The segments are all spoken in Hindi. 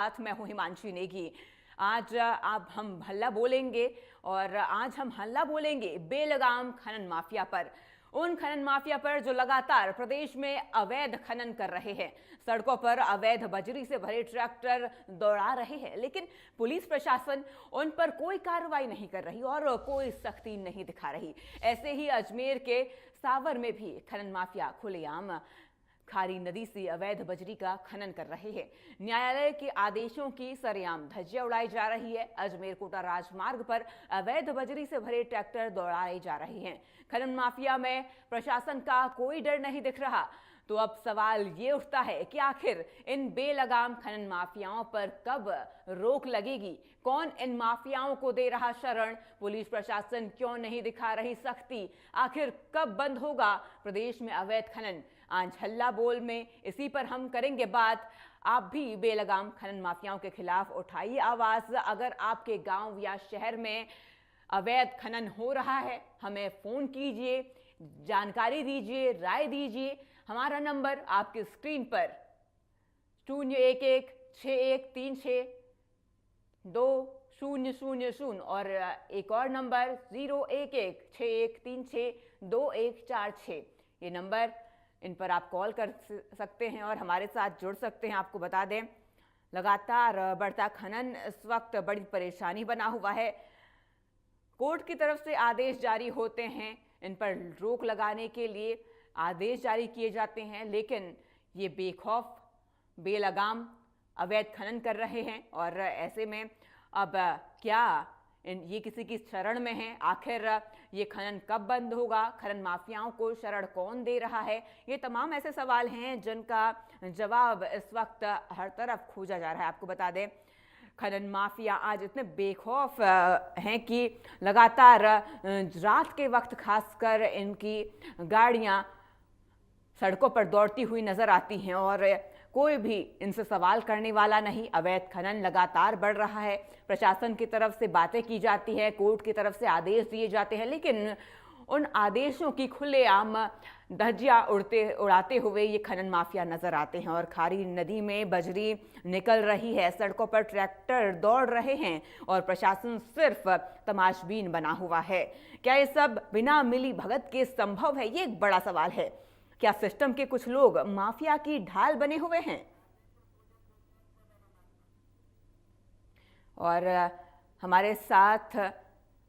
साथ मैं हूं हिमांशी नेगी। आज अब हम हल्ला बोलेंगे और आज हम हल्ला बोलेंगे बेलगाम खनन माफिया पर, उन खनन माफिया पर जो लगातार प्रदेश में अवैध खनन कर रहे हैं। सड़कों पर अवैध बजरी से भरे ट्रैक्टर दौड़ा रहे हैं, लेकिन पुलिस प्रशासन उन पर कोई कार्रवाई नहीं कर रही और कोई सख्ती नहीं दिखा रही। ऐसे ही अजमेर के सावर में भी खनन माफिया खुलेआम खारी नदी से अवैध बजरी का खनन कर रहे हैं। न्यायालय के आदेशों की सरेआम धज्जियां उड़ाई जा रही है। अजमेर कोटा राजमार्ग पर अवैध बजरी से भरे ट्रैक्टर दौड़ाए जा रहे हैं। खनन माफिया में प्रशासन का कोई डर नहीं दिख रहा। तो अब सवाल ये उठता है कि आखिर इन बेलगाम खनन माफियाओं पर कब रोक लगेगी? कौन इन माफियाओं को दे रहा शरण? पुलिस प्रशासन क्यों नहीं दिखा रही सख्ती? आखिर कब बंद होगा प्रदेश में अवैध खनन? आज हल्ला बोल में इसी पर हम करेंगे बात। आप भी बेलगाम खनन माफियाओं के खिलाफ उठाइए आवाज। अगर आपके गांव या शहर में अवैध खनन हो रहा है, हमें फोन कीजिए, जानकारी दीजिए, राय दीजिए। हमारा नंबर आपकी स्क्रीन पर 011-6136-2000 और एक और नंबर 011-6136-2146। ये नंबर, इन पर आप कॉल कर सकते हैं और हमारे साथ जुड़ सकते हैं। आपको बता दें, लगातार बढ़ता खनन इस वक्त बड़ी परेशानी बना हुआ है। कोर्ट की तरफ से आदेश जारी होते हैं, इन पर रोक लगाने के लिए आदेश जारी किए जाते हैं, लेकिन ये बेखौफ बेलगाम अवैध खनन कर रहे हैं। और ऐसे में अब क्या ये किसी की शरण में है? आखिर ये खनन कब बंद होगा? खनन माफियाओं को शरण कौन दे रहा है? ये तमाम ऐसे सवाल हैं जिनका जवाब इस वक्त हर तरफ खोजा जा रहा है। आपको बता दें, खनन माफिया आज इतने बेखौफ हैं कि लगातार रात के वक्त खासकर इनकी गाड़ियां सड़कों पर दौड़ती हुई नजर आती हैं और कोई भी इनसे सवाल करने वाला नहीं। अवैध खनन लगातार बढ़ रहा है। प्रशासन की तरफ से बातें की जाती है, कोर्ट की तरफ से आदेश दिए जाते हैं, लेकिन उन आदेशों की खुलेआम धज्जियां उड़ाते हुए ये खनन माफिया नजर आते हैं। और खारी नदी में बजरी निकल रही है, सड़कों पर ट्रैक्टर दौड़ रहे हैं और प्रशासन सिर्फ तमाशबीन बना हुआ है। क्या ये सब बिना मिली भगत के संभव है? ये एक बड़ा सवाल है। क्या सिस्टम के कुछ लोग माफिया की ढाल बने हुए हैं? और हमारे साथ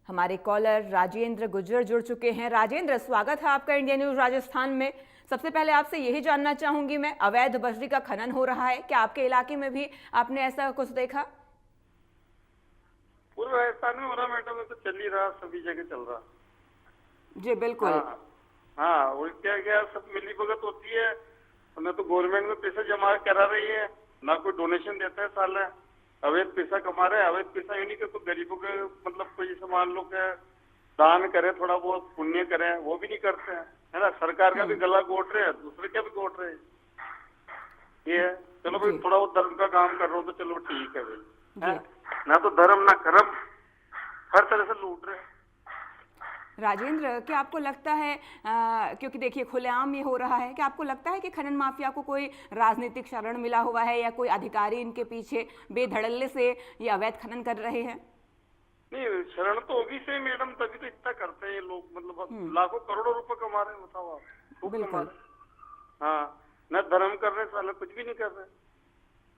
हमारे कॉलर राजेंद्र गुर्जर जुड़ चुके हैं। राजेंद्र, स्वागत है आपका इंडिया न्यूज राजस्थान में। सबसे पहले आपसे यही जानना चाहूंगी मैं, अवैध बजरी का खनन हो रहा है, क्या आपके इलाके में भी आपने ऐसा कुछ देखा? पूरे राजस्थान में हो रहा मैडम, तो चल ही रहा, सभी जगह चल रहा। जी बिल्कुल। हाँ, और क्या क्या सब मिली भगत होती है। न तो गवर्नमेंट में पैसा जमा करा रही है, ना कोई डोनेशन देता है। साल अवैध पैसा कमा रहे हैं। अवैध पैसा यूं नहीं कि तो गरीबों के मतलब कोई सामान लोग दान करे, थोड़ा बहुत पुण्य करें, वो भी नहीं करते हैं, है ना। सरकार का भी गला घोट रहे हैं, दूसरे का भी घोट रहे हैं। ये है, चलो भाई थोड़ा बहुत धर्म का काम कर रहा हूँ तो चलो ठीक है भाई, ना तो धर्म ना कर्म, हर तरह से लूट रहे हैं। राजेंद्र, क्या आपको लगता है, क्योंकि देखिए खुलेआम ये हो रहा है, क्या आपको लगता है कि खनन माफिया को कोई राजनीतिक शरण मिला हुआ है या कोई अधिकारी इनके पीछे बेधड़ल्ले से ये अवैध खनन कर रहे हैं? नहीं, शरण तो होगी से मैडम, तभी तो इतना करते हैं ये लोग। मतलब लाखों करोड़ों रुपए कमा रहे हैं, बताओ आप। बिल्कुल। हाँ, न धर्म कर रहे, साले कुछ भी नहीं कर रहे।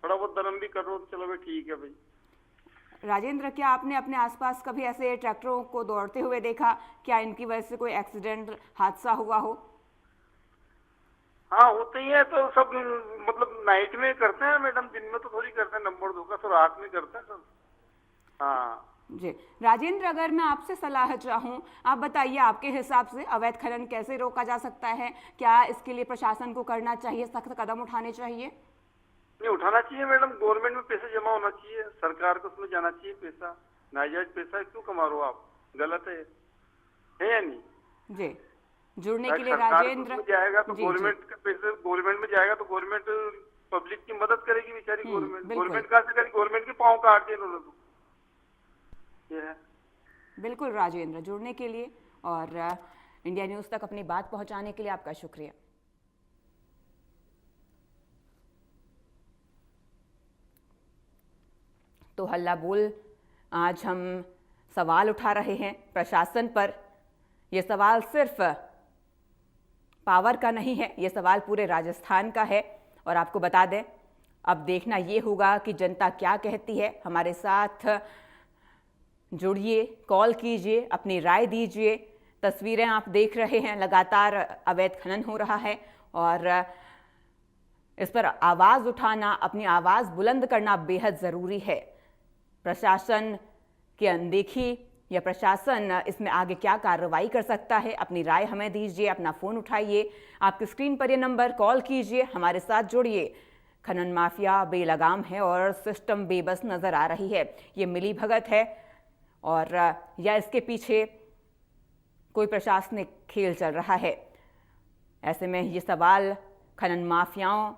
थोड़ा बहुत धर्म भी कर रहे हो तो चलो भाई ठीक है भाई। राजेंद्र, क्या आपने अपने आसपास कभी ऐसे ट्रैक्टरों को दौड़ते हुए देखा? क्या इनकी वजह से कोई एक्सीडेंट, हादसा हुआ हो? हाँ, होते ही है। तो सब मतलब नाइट में करते हैं मैडम, दिन में तो थोड़ी करते हैं नंबर धोखा, तो रात में करते हैं सब। हाँ जी राजेंद्र, अगर मैं आपसे सलाह चाहूँ, आप बताइए आपके हिसाब से अवैध खनन कैसे रोका जा सकता है? क्या इसके लिए प्रशासन को करना चाहिए, सख्त कदम उठाने चाहिए? नहीं, उठाना चाहिए मैडम। गवर्नमेंट में पैसा जमा होना चाहिए, सरकार को उसमें जाना चाहिए पैसा। नाजायज पैसा क्यों कमा रहे हो आप? गलत है या नहीं? जी, जुड़ने के लिए राजेंद्र जाएगा तो गवर्नमेंट के पैसे गवर्नमेंट में जाएगा तो गवर्नमेंट पब्लिक की मदद करेगी बेचारी। गवर्नमेंट कहाँ से करेगी? गवर्नमेंट के पाँव काट दिए इन्होंने तो। ये है। बिल्कुल राजेंद्र, जुड़ने के लिए और इंडिया न्यूज तक अपनी बात पहुंचाने के लिए आपका शुक्रिया। तो हल्ला बोल आज हम सवाल उठा रहे हैं प्रशासन पर। ये सवाल सिर्फ पावर का नहीं है, ये सवाल पूरे राजस्थान का है। और आपको बता दें, अब देखना ये होगा कि जनता क्या कहती है। हमारे साथ जुड़िए, कॉल कीजिए, अपनी राय दीजिए। तस्वीरें आप देख रहे हैं, लगातार अवैध खनन हो रहा है और इस पर आवाज़ उठाना, अपनी आवाज़ बुलंद करना बेहद ज़रूरी है। प्रशासन की अनदेखी या प्रशासन इसमें आगे क्या कार्रवाई कर सकता है, अपनी राय हमें दीजिए। अपना फ़ोन उठाइए, आपकी स्क्रीन पर ये नंबर, कॉल कीजिए, हमारे साथ जुड़िए। खनन माफिया बेलगाम है और सिस्टम बेबस नज़र आ रही है। ये मिली भगत है और या इसके पीछे कोई प्रशासनिक खेल चल रहा है। ऐसे में ये सवाल, खनन माफियाओं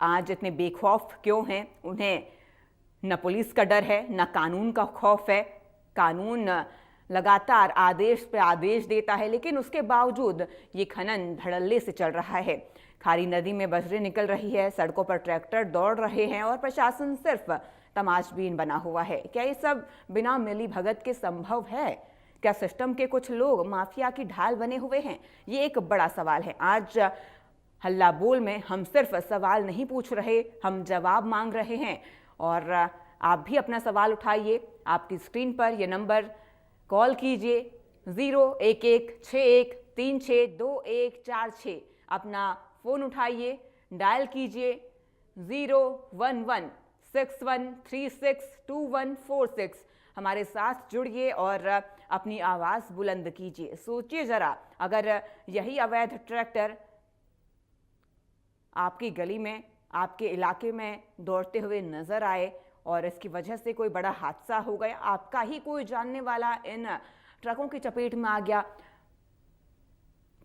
आज इतने बेखौफ क्यों हैं? उन्हें न पुलिस का डर है, न कानून का खौफ है। कानून लगातार आदेश पे आदेश देता है, लेकिन उसके बावजूद ये खनन धड़ल्ले से चल रहा है। खारी नदी में बजरी निकल रही है, सड़कों पर ट्रैक्टर दौड़ रहे हैं और प्रशासन सिर्फ तमाशबीन बना हुआ है। क्या ये सब बिना मिली भगत के संभव है? क्या सिस्टम के कुछ लोग माफिया की ढाल बने हुए हैं? ये एक बड़ा सवाल है। आज हल्ला बोल में हम सिर्फ सवाल नहीं पूछ रहे, हम जवाब मांग रहे हैं। और आप भी अपना सवाल उठाइए, आपकी स्क्रीन पर यह नंबर, कॉल कीजिए 01161362146। अपना फ़ोन उठाइए, डायल कीजिए 01161362146। हमारे साथ जुड़िए और अपनी आवाज़ बुलंद कीजिए। सोचिए ज़रा, अगर यही अवैध ट्रैक्टर आपकी गली में, आपके इलाके में दौड़ते हुए नजर आए और इसकी वजह से कोई बड़ा हादसा हो गया, आपका ही कोई जानने वाला इन ट्रकों की चपेट में आ गया,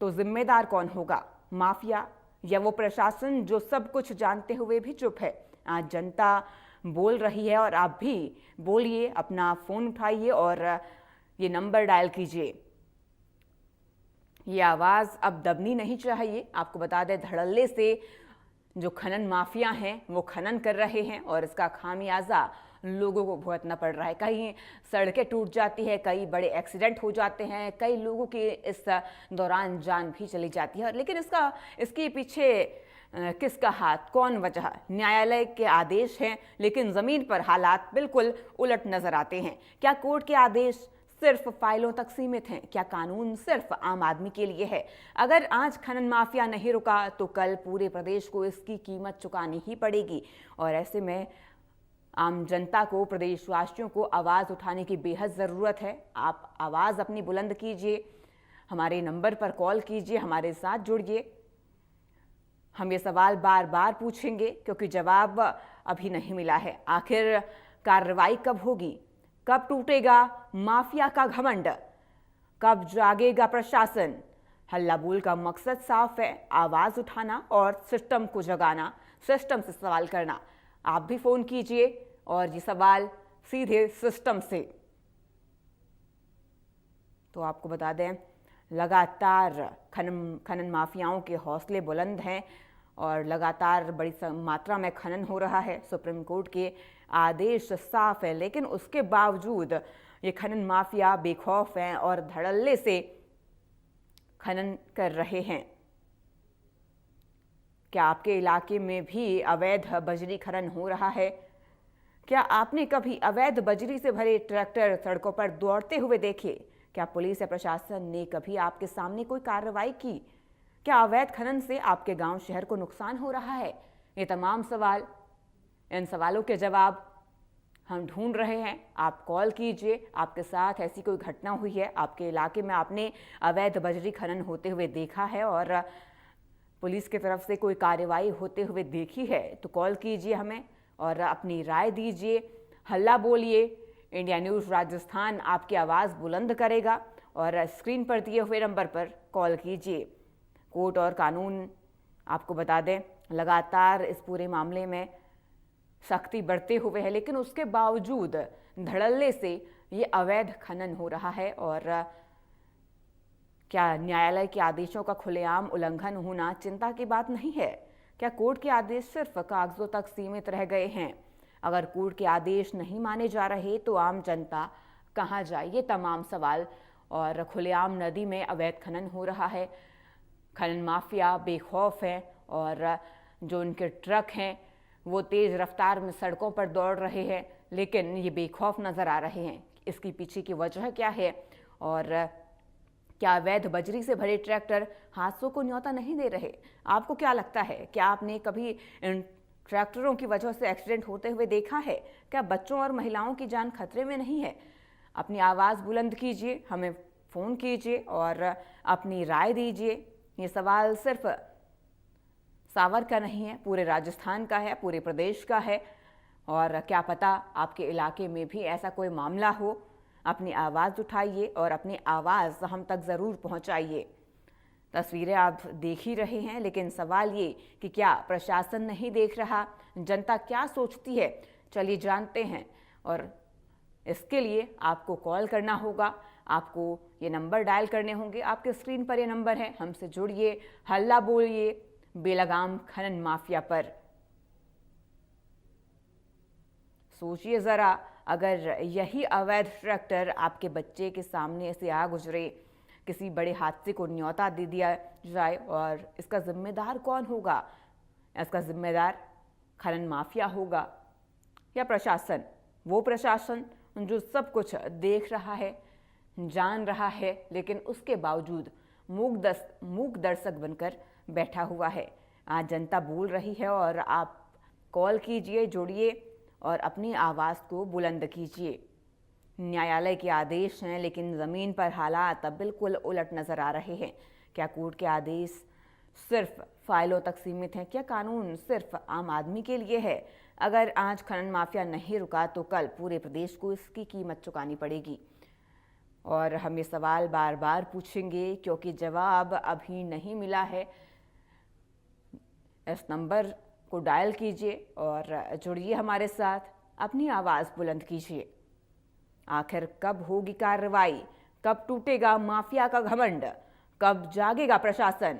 तो जिम्मेदार कौन होगा? माफिया या वो प्रशासन जो सब कुछ जानते हुए भी चुप है? आज जनता बोल रही है और आप भी बोलिए, अपना फ़ोन उठाइए और ये नंबर डायल कीजिए। ये आवाज़ अब दबनी नहीं चाहिए। आपको बता दें, धड़ल्ले से जो खनन माफिया हैं वो खनन कर रहे हैं और इसका खामियाजा लोगों को भुगतना पड़ रहा है। कहीं सड़कें टूट जाती है, कई बड़े एक्सीडेंट हो जाते हैं, कई लोगों की इस दौरान जान भी चली जाती है। लेकिन इसके पीछे किसका हाथ, कौन वजह? न्यायालय के आदेश हैं, लेकिन ज़मीन पर हालात बिल्कुल उलट नज़र आते हैं। क्या कोर्ट के आदेश सिर्फ फाइलों तक सीमित हैं? क्या कानून सिर्फ आम आदमी के लिए है? अगर आज खनन माफिया नहीं रुका तो कल पूरे प्रदेश को इसकी कीमत चुकानी ही पड़ेगी। और ऐसे में आम जनता को, प्रदेशवासियों को आवाज़ उठाने की बेहद ज़रूरत है। आप आवाज़ अपनी बुलंद कीजिए, हमारे नंबर पर कॉल कीजिए, हमारे साथ जुड़िए। हम ये सवाल बार बार पूछेंगे क्योंकि जवाब अभी नहीं मिला है। आखिर कार्रवाई कब होगी? कब टूटेगा माफिया का घमंड? कब जागेगा प्रशासन? हल्ला बोल का मकसद साफ है, आवाज़ उठाना और सिस्टम को जगाना, सिस्टम से सवाल करना। आप भी फ़ोन कीजिए और ये सवाल सीधे सिस्टम से। तो आपको बता दें, लगातार खनन माफियाओं के हौसले बुलंद हैं और लगातार बड़ी मात्रा में खनन हो रहा है। सुप्रीम कोर्ट के आदेश साफ है, लेकिन उसके बावजूद ये खनन माफिया बेखौफ हैं और धड़ल्ले से खनन कर रहे हैं। क्या आपके इलाके में भी अवैध बजरी खनन हो रहा है? क्या आपने कभी अवैध बजरी से भरे ट्रैक्टर सड़कों पर दौड़ते हुए देखे? क्या पुलिस या प्रशासन ने कभी आपके सामने कोई कार्रवाई की? क्या अवैध खनन से आपके गांव शहर को नुकसान हो रहा है? ये तमाम सवाल, इन सवालों के जवाब हम ढूंढ रहे हैं। आप कॉल कीजिए, आपके साथ ऐसी कोई घटना हुई है, आपके इलाके में आपने अवैध बजरी खनन होते हुए देखा है और पुलिस की तरफ से कोई कार्रवाई होते हुए देखी है, तो कॉल कीजिए हमें और अपनी राय दीजिए। हल्ला बोलिए, इंडिया न्यूज़ राजस्थान आपकी आवाज़ बुलंद करेगा और स्क्रीन पर दिए हुए नंबर पर कॉल कीजिए। कोर्ट और कानून, आपको बता दें, लगातार इस पूरे मामले में सख्ती बढ़ते हुए है, लेकिन उसके बावजूद धड़ल्ले से ये अवैध खनन हो रहा है। और क्या न्यायालय के आदेशों का खुलेआम उल्लंघन होना चिंता की बात नहीं है? क्या कोर्ट के आदेश सिर्फ कागजों तक सीमित रह गए हैं? अगर कोर्ट के आदेश नहीं माने जा रहे तो आम जनता कहाँ जाए? ये तमाम सवाल। और खुलेआम नदी में अवैध खनन हो रहा है, खनन माफिया बेखौफ हैं और जो उनके ट्रक हैं वो तेज़ रफ्तार में सड़कों पर दौड़ रहे हैं, लेकिन ये बेखौफ नज़र आ रहे हैं। इसकी पीछे की वजह क्या है? और क्या अवैध बजरी से भरे ट्रैक्टर हादसों को न्योता नहीं दे रहे? आपको क्या लगता है? क्या आपने कभी इन ट्रैक्टरों की वजह से एक्सीडेंट होते हुए देखा है? क्या बच्चों और महिलाओं की जान खतरे में नहीं है? अपनी आवाज़ बुलंद कीजिए, हमें फ़ोन कीजिए और अपनी राय दीजिए। ये सवाल सिर्फ सावर का नहीं है, पूरे राजस्थान का है, पूरे प्रदेश का है। और क्या पता आपके इलाके में भी ऐसा कोई मामला हो। अपनी आवाज़ उठाइए और अपनी आवाज़ हम तक ज़रूर पहुंचाइए। तस्वीरें आप देख ही रहे हैं, लेकिन सवाल ये कि क्या प्रशासन नहीं देख रहा? जनता क्या सोचती है? चलिए जानते हैं। और इसके लिए आपको कॉल करना होगा, आपको ये नंबर डायल करने होंगे। आपके स्क्रीन पर ये नंबर है, हमसे जुड़िए, हल्ला बोलिए बेलगाम खनन माफिया पर। सोचिए ज़रा, अगर यही अवैध ट्रैक्टर आपके बच्चे के सामने से आ गुजरे, किसी बड़े हादसे को न्योता दे दिया जाए, और इसका जिम्मेदार कौन होगा? इसका जिम्मेदार खनन माफिया होगा या प्रशासन? वो प्रशासन जो सब कुछ देख रहा है, जान रहा है, लेकिन उसके बावजूद मूक दर्शक बनकर बैठा हुआ है। आज जनता बोल रही है और आप कॉल कीजिए, जुड़िए और अपनी आवाज़ को बुलंद कीजिए। न्यायालय के आदेश हैं, लेकिन ज़मीन पर हालात अब बिल्कुल उलट नज़र आ रहे हैं। क्या कोर्ट के आदेश सिर्फ फाइलों तक सीमित हैं? क्या कानून सिर्फ आम आदमी के लिए है? अगर आज खनन माफिया नहीं रुका तो कल पूरे प्रदेश को इसकी कीमत चुकानी पड़ेगी। और हम ये सवाल बार बार पूछेंगे क्योंकि जवाब अभी नहीं मिला है। इस नंबर को डायल कीजिए और जुड़िए हमारे साथ, अपनी आवाज़ बुलंद कीजिए। आखिर कब होगी कार्रवाई? कब टूटेगा माफिया का घमंड? कब जागेगा प्रशासन?